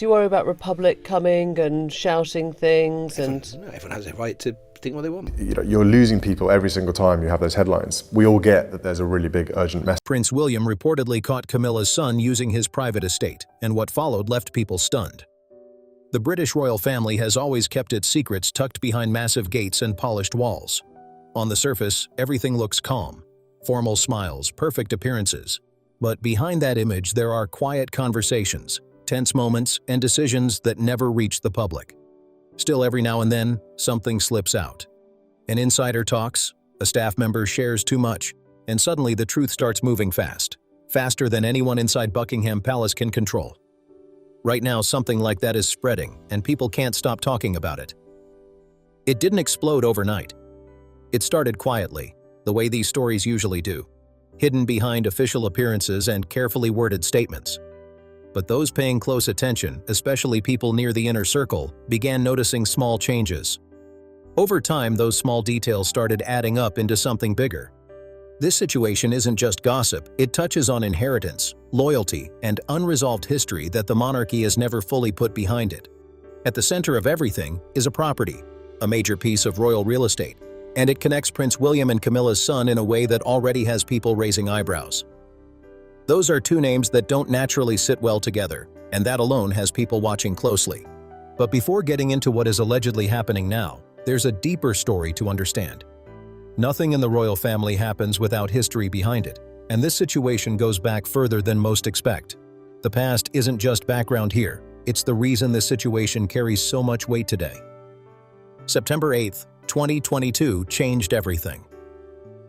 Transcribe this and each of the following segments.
Do you worry about Republic coming and shouting things? Everyone has a right to think what they want. You're losing people every single time you have those headlines. We all get that there's a really big urgent message. Prince William reportedly caught Camilla's son using his private estate, and what followed left people stunned. The British royal family has always kept its secrets tucked behind massive gates and polished walls. On the surface, everything looks calm. Formal smiles, perfect appearances. But behind that image, there are quiet conversations, tense moments, and decisions that never reach the public. Still, every now and then, something slips out. An insider talks, a staff member shares too much, and suddenly the truth starts moving fast. Faster than anyone inside Buckingham Palace can control. Right now, something like that is spreading, and people can't stop talking about it. It didn't explode overnight. It started quietly, the way these stories usually do, hidden behind official appearances and carefully worded statements. But those paying close attention, especially people near the inner circle, began noticing small changes. Over time, those small details started adding up into something bigger. This situation isn't just gossip, it touches on inheritance, loyalty, and unresolved history that the monarchy has never fully put behind it. At the center of everything is a property, a major piece of royal real estate, and it connects Prince William and Camilla's son in a way that already has people raising eyebrows. Those are two names that don't naturally sit well together, and that alone has people watching closely. But before getting into what is allegedly happening now, there's a deeper story to understand. Nothing in the royal family happens without history behind it, and this situation goes back further than most expect. The past isn't just background here, it's the reason this situation carries so much weight today. September 8, 2022 changed everything.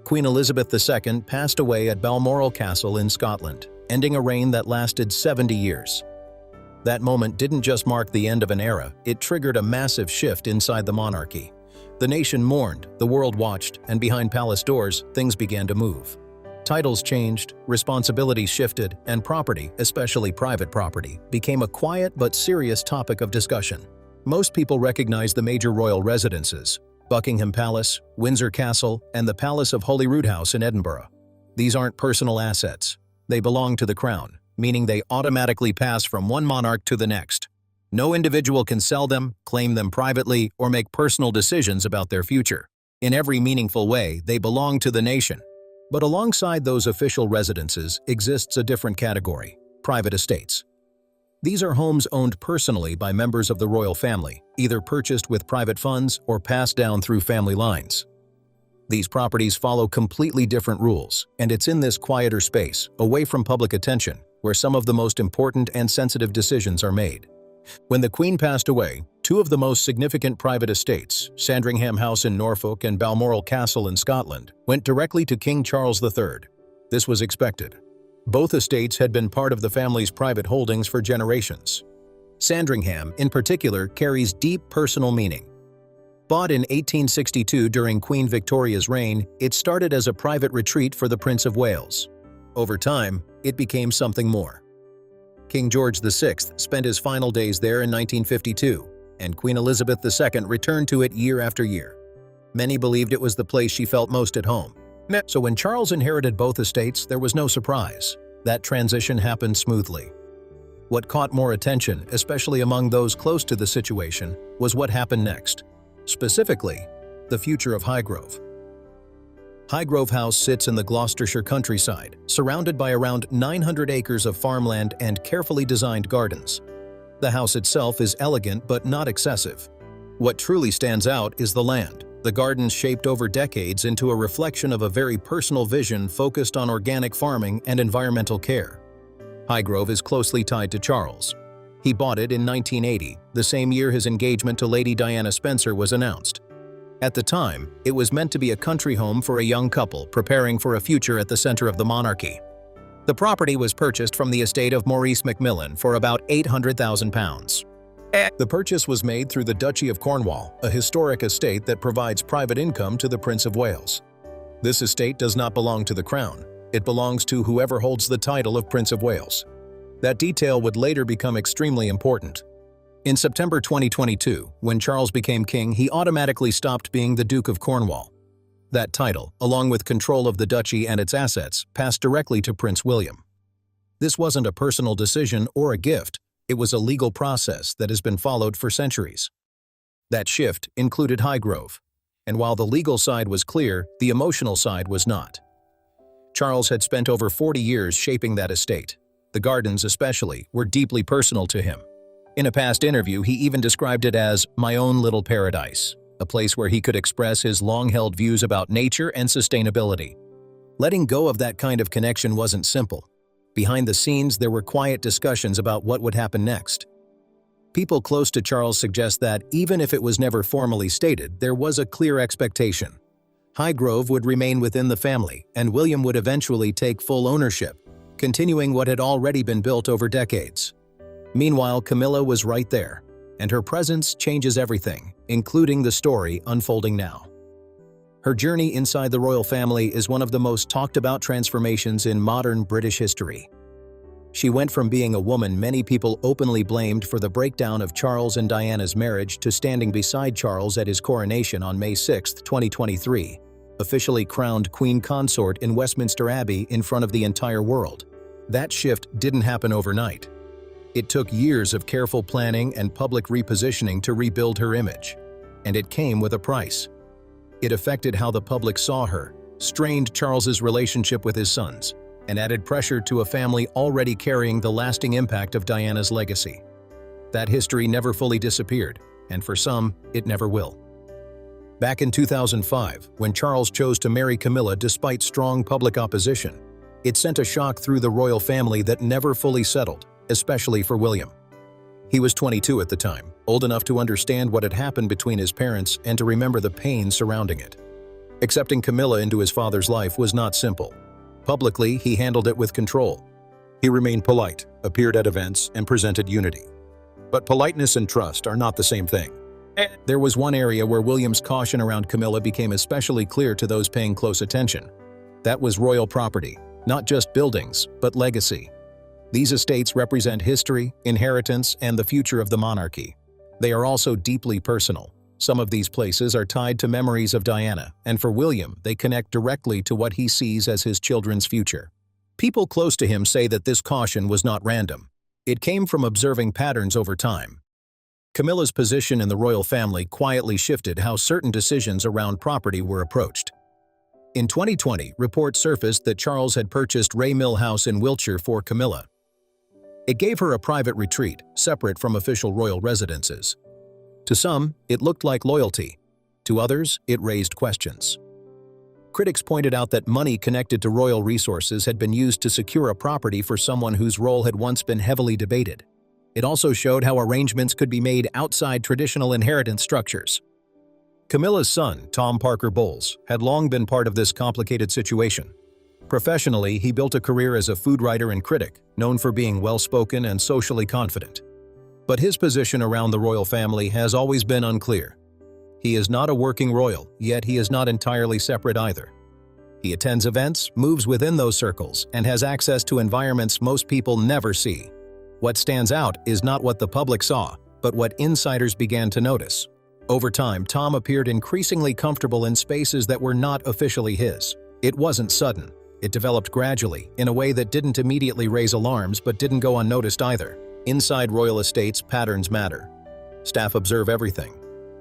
Queen Elizabeth II passed away at Balmoral Castle in Scotland, ending a reign that lasted 70 years. That moment didn't just mark the end of an era, it triggered a massive shift inside the monarchy. The nation mourned, the world watched, and behind palace doors, things began to move. Titles changed, responsibilities shifted, and property, especially private property, became a quiet but serious topic of discussion. Most people recognize the major royal residences: Buckingham Palace, Windsor Castle, and the Palace of Holyrood House in Edinburgh. These aren't personal assets. They belong to the crown, meaning they automatically pass from one monarch to the next. No individual can sell them, claim them privately, or make personal decisions about their future. In every meaningful way, they belong to the nation. But alongside those official residences exists a different category: private estates. These are homes owned personally by members of the royal family, either purchased with private funds or passed down through family lines. These properties follow completely different rules, and it's in this quieter space, away from public attention, where some of the most important and sensitive decisions are made. When the Queen passed away, two of the most significant private estates, Sandringham House in Norfolk and Balmoral Castle in Scotland, went directly to King Charles III. This was expected. Both estates had been part of the family's private holdings for generations. Sandringham, in particular, carries deep personal meaning. Bought in 1862 during Queen Victoria's reign, it started as a private retreat for the Prince of Wales. Over time, it became something more. King George VI spent his final days there in 1952, and Queen Elizabeth II returned to it year after year. Many believed it was the place she felt most at home. So when Charles inherited both estates, there was no surprise. That transition happened smoothly. What caught more attention, especially among those close to the situation, was what happened next. Specifically, the future of Highgrove. Highgrove House sits in the Gloucestershire countryside, surrounded by around 900 acres of farmland and carefully designed gardens. The house itself is elegant but not excessive. What truly stands out is the land. The gardens shaped over decades into a reflection of a very personal vision focused on organic farming and environmental care. Highgrove is closely tied to Charles. He bought it in 1980, the same year his engagement to Lady Diana Spencer was announced. At the time, it was meant to be a country home for a young couple preparing for a future at the center of the monarchy. The property was purchased from the estate of Maurice Macmillan for about £800,000. The purchase was made through the Duchy of Cornwall, a historic estate that provides private income to the Prince of Wales. This estate does not belong to the Crown. It belongs to whoever holds the title of Prince of Wales. That detail would later become extremely important. In September 2022, when Charles became king, he automatically stopped being the Duke of Cornwall. That title, along with control of the duchy and its assets, passed directly to Prince William. This wasn't a personal decision or a gift. It was a legal process that has been followed for centuries. That shift included Highgrove, and while the legal side was clear, the emotional side was not. Charles had spent over 40 years shaping that estate. The gardens, especially, were deeply personal to him. In a past interview, he even described it as my own little paradise, a place where he could express his long-held views about nature and sustainability. Letting go of that kind of connection wasn't simple. Behind the scenes, there were quiet discussions about what would happen next. People close to Charles suggest that, even if it was never formally stated, there was a clear expectation. Highgrove would remain within the family, and William would eventually take full ownership, continuing what had already been built over decades. Meanwhile, Camilla was right there, and her presence changes everything, including the story unfolding now. Her journey inside the royal family is one of the most talked-about transformations in modern British history. She went from being a woman many people openly blamed for the breakdown of Charles and Diana's marriage to standing beside Charles at his coronation on May 6, 2023, officially crowned Queen Consort in Westminster Abbey in front of the entire world. That shift didn't happen overnight. It took years of careful planning and public repositioning to rebuild her image, and it came with a price. It affected how the public saw her, strained Charles's relationship with his sons, and added pressure to a family already carrying the lasting impact of Diana's legacy. That history never fully disappeared, and for some, it never will. Back in 2005, when Charles chose to marry Camilla despite strong public opposition, it sent a shock through the royal family that never fully settled, especially for William. He was 22 at the time, old enough to understand what had happened between his parents and to remember the pain surrounding it. Accepting Camilla into his father's life was not simple. Publicly, he handled it with control. He remained polite, appeared at events, and presented unity. But politeness and trust are not the same thing. There was one area where William's caution around Camilla became especially clear to those paying close attention. That was royal property, not just buildings, but legacy. These estates represent history, inheritance, and the future of the monarchy. They are also deeply personal. Some of these places are tied to memories of Diana, and for William, they connect directly to what he sees as his children's future. People close to him say that this caution was not random. It came from observing patterns over time. Camilla's position in the royal family quietly shifted how certain decisions around property were approached. In 2020, reports surfaced that Charles had purchased Ray Mill House in Wiltshire for Camilla. It gave her a private retreat, separate from official royal residences. To some, it looked like loyalty. To others, it raised questions. Critics pointed out that money connected to royal resources had been used to secure a property for someone whose role had once been heavily debated. It also showed how arrangements could be made outside traditional inheritance structures. Camilla's son, Tom Parker Bowles, had long been part of this complicated situation. Professionally, he built a career as a food writer and critic, known for being well-spoken and socially confident. But his position around the royal family has always been unclear. He is not a working royal, yet he is not entirely separate either. He attends events, moves within those circles, and has access to environments most people never see. What stands out is not what the public saw, but what insiders began to notice. Over time, Tom appeared increasingly comfortable in spaces that were not officially his. It wasn't sudden. It developed gradually, in a way that didn't immediately raise alarms but didn't go unnoticed either. Inside royal estates, patterns matter. Staff observe everything.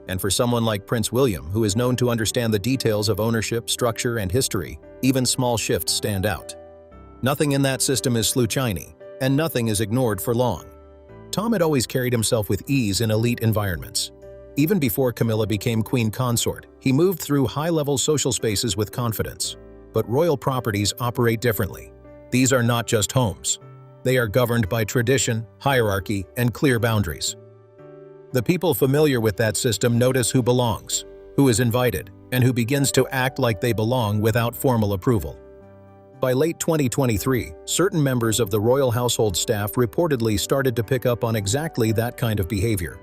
And for someone like Prince William, who is known to understand the details of ownership, structure, and history, even small shifts stand out. Nothing in that system is sluchiny, and nothing is ignored for long. Tom had always carried himself with ease in elite environments. Even before Camilla became Queen Consort, he moved through high-level social spaces with confidence. But royal properties operate differently. These are not just homes. They are governed by tradition, hierarchy, and clear boundaries. The people familiar with that system notice who belongs, who is invited, and who begins to act like they belong without formal approval. By late 2023, certain members of the royal household staff reportedly started to pick up on exactly that kind of behavior.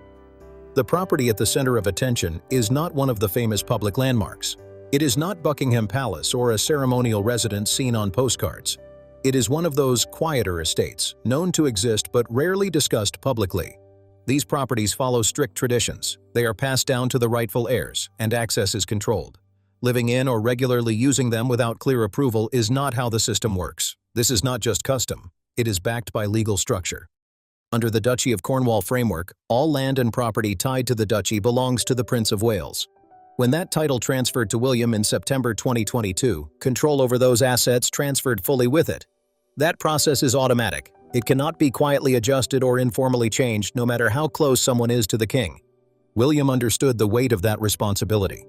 The property at the center of attention is not one of the famous public landmarks. It is not Buckingham Palace or a ceremonial residence seen on postcards. It is one of those quieter estates, known to exist but rarely discussed publicly. These properties follow strict traditions. They are passed down to the rightful heirs, and access is controlled. Living in or regularly using them without clear approval is not how the system works. This is not just custom. It is backed by legal structure. Under the Duchy of Cornwall framework, all land and property tied to the duchy belongs to the Prince of Wales. When that title transferred to William in September 2022, control over those assets transferred fully with it. That process is automatic. It cannot be quietly adjusted or informally changed, no matter how close someone is to the king. William understood the weight of that responsibility.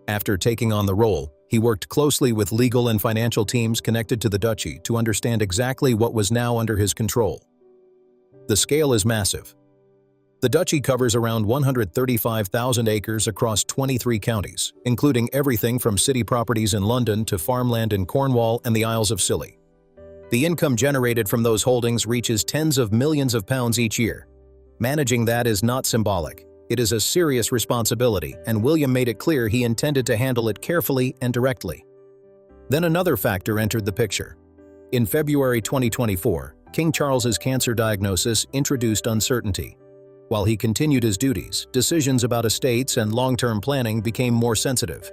After taking on the role, he worked closely with legal and financial teams connected to the duchy to understand exactly what was now under his control. The scale is massive. The duchy covers around 135,000 acres across 23 counties, including everything from city properties in London to farmland in Cornwall and the Isles of Scilly. The income generated from those holdings reaches tens of millions of pounds each year. Managing that is not symbolic. It is a serious responsibility, and William made it clear he intended to handle it carefully and directly. Then another factor entered the picture. In February 2024, King Charles's cancer diagnosis introduced uncertainty. While he continued his duties, decisions about estates and long-term planning became more sensitive.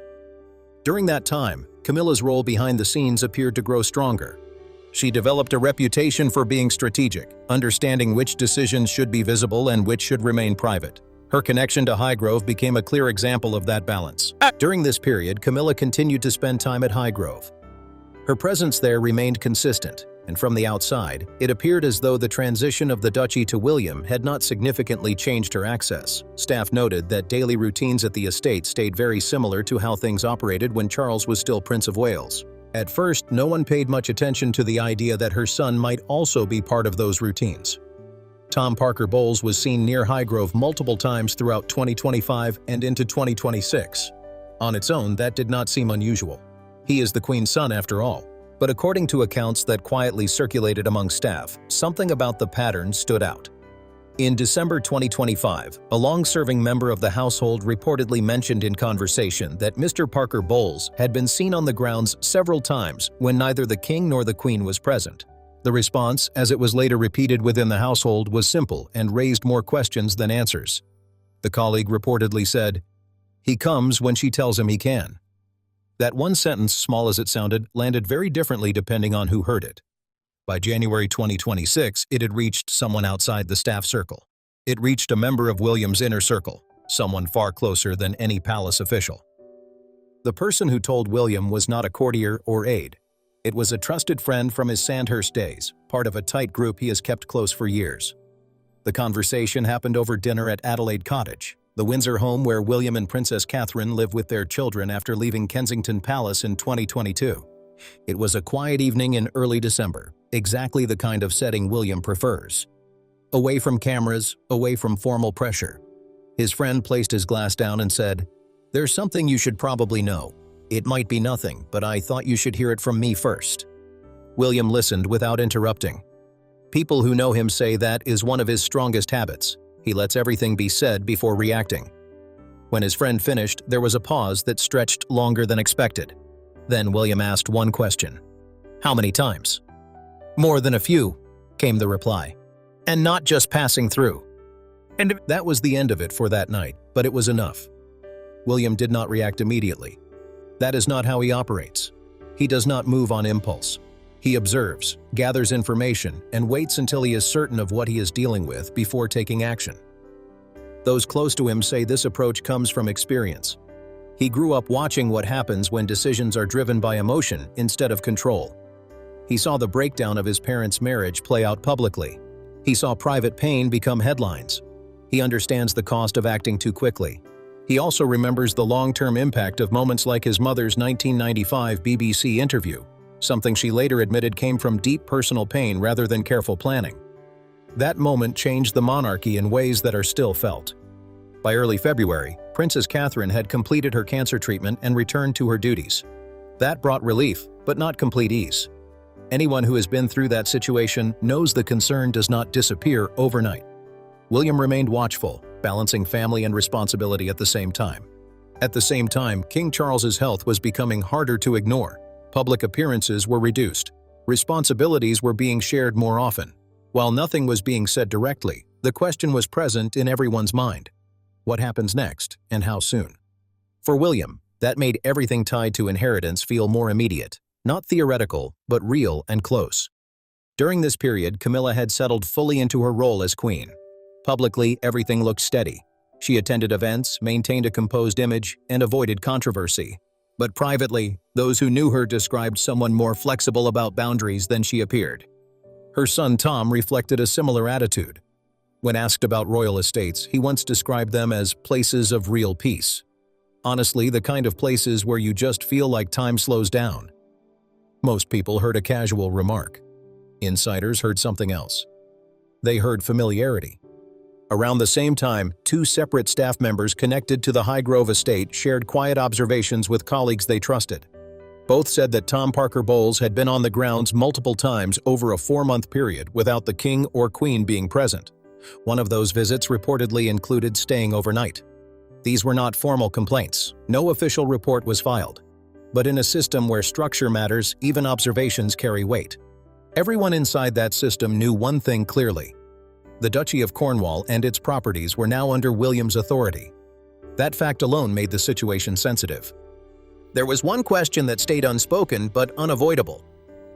During that time, Camilla's role behind the scenes appeared to grow stronger. She developed a reputation for being strategic, understanding which decisions should be visible and which should remain private. Her connection to Highgrove became a clear example of that balance. During this period, Camilla continued to spend time at Highgrove. Her presence there remained consistent, and from the outside, it appeared as though the transition of the duchy to William had not significantly changed her access. Staff noted that daily routines at the estate stayed very similar to how things operated when Charles was still Prince of Wales. At first, no one paid much attention to the idea that her son might also be part of those routines. Tom Parker Bowles was seen near Highgrove multiple times throughout 2025 and into 2026. On its own, that did not seem unusual. He is the Queen's son after all. But according to accounts that quietly circulated among staff, something about the pattern stood out. In December 2025, a long-serving member of the household reportedly mentioned in conversation that Mr. Parker Bowles had been seen on the grounds several times when neither the king nor the Queen was present. The response, as it was later repeated within the household, was simple and raised more questions than answers. The colleague reportedly said, "He comes when she tells him he can." That one sentence, small as it sounded, landed very differently depending on who heard it. By January 2026, it had reached someone outside the staff circle. It reached a member of William's inner circle, someone far closer than any palace official. The person who told William was not a courtier or aide. It was a trusted friend from his Sandhurst days, part of a tight group he has kept close for years. The conversation happened over dinner at Adelaide Cottage, the Windsor home where William and Princess Catherine live with their children after leaving Kensington Palace in 2022. It was a quiet evening in early December, exactly the kind of setting William prefers. Away from cameras, away from formal pressure. His friend placed his glass down and said, "There's something you should probably know. It might be nothing, but I thought you should hear it from me first." William listened without interrupting. People who know him say that is one of his strongest habits. He lets everything be said before reacting. When his friend finished, there was a pause that stretched longer than expected. Then William asked one question. "How many times?" "More than a few," came the reply. "And not just passing through." And that was the end of it for that night, but it was enough. William did not react immediately. That is not how he operates. He does not move on impulse. He observes, gathers information, and waits until he is certain of what he is dealing with before taking action. Those close to him say this approach comes from experience. He grew up watching what happens when decisions are driven by emotion instead of control. He saw the breakdown of his parents' marriage play out publicly. He saw private pain become headlines. He understands the cost of acting too quickly. He also remembers the long-term impact of moments like his mother's 1995 BBC interview, something she later admitted came from deep personal pain rather than careful planning. That moment changed the monarchy in ways that are still felt. By early February, Princess Catherine had completed her cancer treatment and returned to her duties. That brought relief, but not complete ease. Anyone who has been through that situation knows the concern does not disappear overnight. William remained watchful, balancing family and responsibility at the same time. At the same time, King Charles's health was becoming harder to ignore. Public appearances were reduced. Responsibilities were being shared more often. While nothing was being said directly, the question was present in everyone's mind. What happens next, and how soon? For William, that made everything tied to inheritance feel more immediate, not theoretical, but real and close. During this period, Camilla had settled fully into her role as queen. Publicly, everything looked steady. She attended events, maintained a composed image, and avoided controversy. But privately, those who knew her described someone more flexible about boundaries than she appeared. Her son Tom reflected a similar attitude. When asked about royal estates, he once described them as places of real peace. Honestly, the kind of places where you just feel like time slows down. Most people heard a casual remark. Insiders heard something else. They heard familiarity. Around the same time, two separate staff members connected to the Highgrove estate shared quiet observations with colleagues they trusted. Both said that Tom Parker Bowles had been on the grounds multiple times over a 4-month period without the king or queen being present. One of those visits reportedly included staying overnight. These were not formal complaints. No official report was filed. But in a system where structure matters, even observations carry weight. Everyone inside that system knew one thing clearly. The Duchy of Cornwall and its properties were now under William's authority. That fact alone made the situation sensitive. There was one question that stayed unspoken but unavoidable.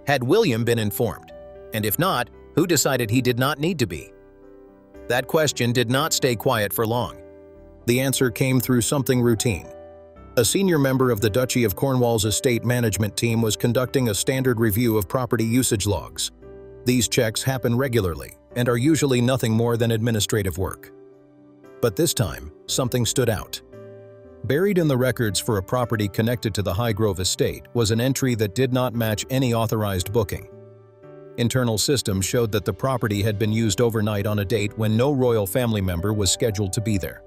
Had William been informed? And if not, who decided he did not need to be? That question did not stay quiet for long. The answer came through something routine. A senior member of the Duchy of Cornwall's estate management team was conducting a standard review of property usage logs. These checks happen regularly and are usually nothing more than administrative work. But this time, something stood out. Buried in the records for a property connected to the Highgrove estate was an entry that did not match any authorized booking. Internal systems showed that the property had been used overnight on a date when no royal family member was scheduled to be there.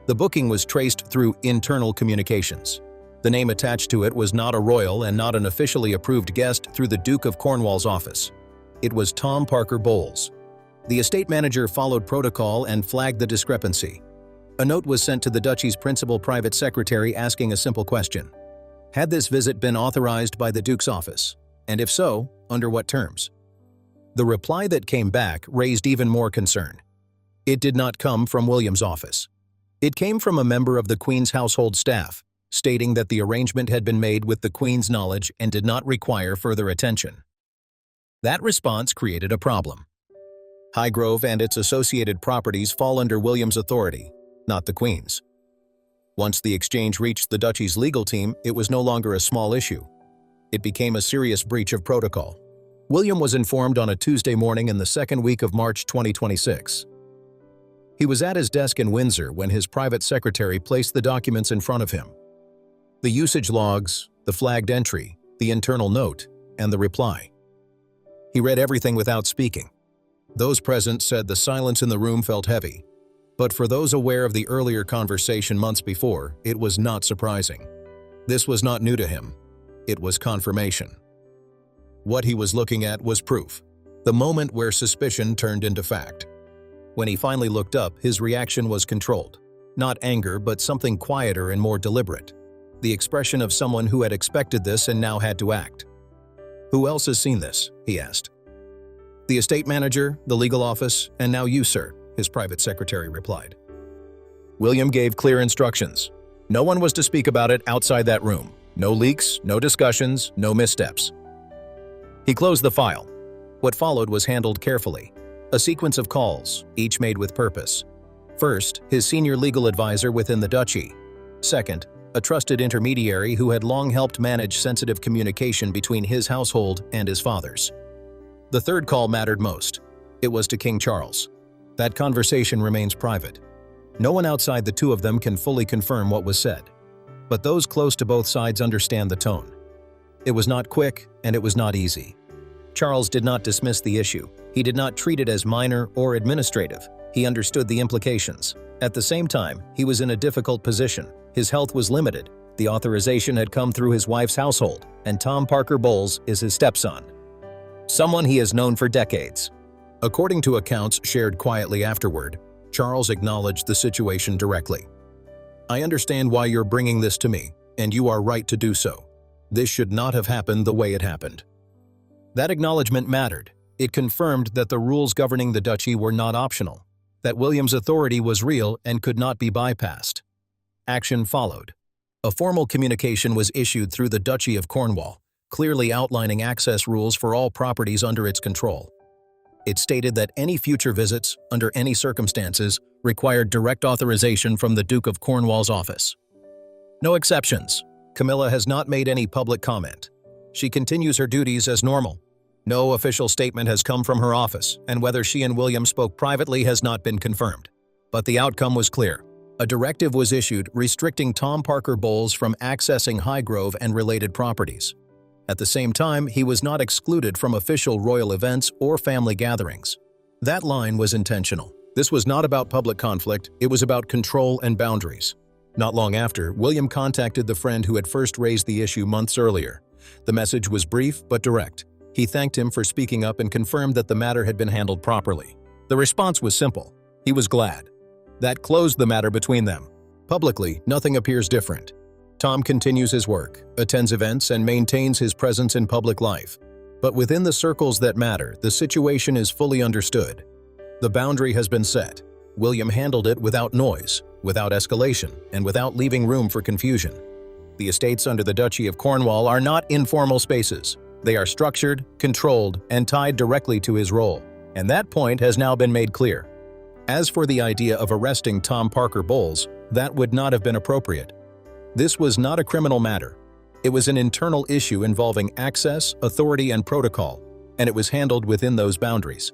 The booking was traced through internal communications. The name attached to it was not a royal and not an officially approved guest through the Duke of Cornwall's office. It was Tom Parker Bowles. The estate manager followed protocol and flagged the discrepancy. A note was sent to the Duchy's principal private secretary asking a simple question. Had this visit been authorized by the Duke's office? And if so, under what terms? The reply that came back raised even more concern. It did not come from William's office. It came from a member of the Queen's household staff, stating that the arrangement had been made with the Queen's knowledge and did not require further attention. That response created a problem. Highgrove and its associated properties fall under William's authority, not the Queen's. Once the exchange reached the Duchy's legal team, it was no longer a small issue. It became a serious breach of protocol. William was informed on a Tuesday morning in the second week of March 2026. He was at his desk in Windsor when his private secretary placed the documents in front of him. The usage logs, the flagged entry, the internal note, and the reply. He read everything without speaking. Those present said the silence in the room felt heavy. But for those aware of the earlier conversation months before, it was not surprising. This was not new to him. It was confirmation. What he was looking at was proof, the moment where suspicion turned into fact. When he finally looked up, his reaction was controlled. Not anger, but something quieter and more deliberate. The expression of someone who had expected this and now had to act. "Who else has seen this?" he asked. "The estate manager, the legal office, and now you, sir," his private secretary replied. William gave clear instructions. No one was to speak about it outside that room. No leaks, no discussions, no missteps. He closed the file. What followed was handled carefully. A sequence of calls, each made with purpose. First, his senior legal advisor within the Duchy. Second, a trusted intermediary who had long helped manage sensitive communication between his household and his father's. The third call mattered most. It was to King Charles. That conversation remains private. No one outside the two of them can fully confirm what was said. But those close to both sides understand the tone. It was not quick, and it was not easy. Charles did not dismiss the issue. He did not treat it as minor or administrative. He understood the implications. At the same time, he was in a difficult position. His health was limited. The authorization had come through his wife's household, and Tom Parker Bowles is his stepson. Someone he has known for decades. According to accounts shared quietly afterward, Charles acknowledged the situation directly. "I understand why you're bringing this to me, and you are right to do so. This should not have happened the way it happened." That acknowledgement mattered. It confirmed that the rules governing the Duchy were not optional, that William's authority was real and could not be bypassed. Action followed. A formal communication was issued through the Duchy of Cornwall, clearly outlining access rules for all properties under its control. It stated that any future visits, under any circumstances, required direct authorization from the Duke of Cornwall's office. No exceptions. Camilla has not made any public comment. She continues her duties as normal. No official statement has come from her office, and whether she and William spoke privately has not been confirmed. But the outcome was clear. A directive was issued restricting Tom Parker Bowles from accessing Highgrove and related properties. At the same time, he was not excluded from official royal events or family gatherings. That line was intentional. This was not about public conflict, it was about control and boundaries. Not long after, William contacted the friend who had first raised the issue months earlier. The message was brief but direct. He thanked him for speaking up and confirmed that the matter had been handled properly. The response was simple. He was glad. That closed the matter between them. Publicly, nothing appears different. Tom continues his work, attends events, and maintains his presence in public life. But within the circles that matter, the situation is fully understood. The boundary has been set. William handled it without noise, without escalation, and without leaving room for confusion. The estates under the Duchy of Cornwall are not informal spaces. They are structured, controlled, and tied directly to his role. And that point has now been made clear. As for the idea of arresting Tom Parker Bowles, that would not have been appropriate. This was not a criminal matter. It was an internal issue involving access, authority, and protocol, and it was handled within those boundaries.